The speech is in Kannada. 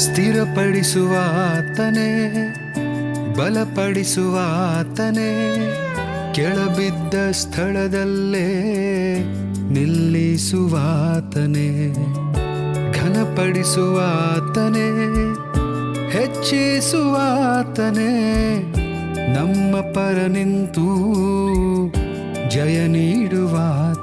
ಸ್ಥಿರಪಡಿಸುವಾತನೇ, ಬಲಪಡಿಸುವಾತನೇ, ಕೆಳಬಿದ್ದ ಸ್ಥಳದಲ್ಲೇ ನಿಲ್ಲಿಸುವಾತನೇ, ಘನಪಡಿಸುವಾತನೇ, ಹೆಚ್ಚಿಸುವಾತನೇ, ನಮ್ಮ ಪರ ನಿಂತು ಜಯ ನೀಡುವಾತ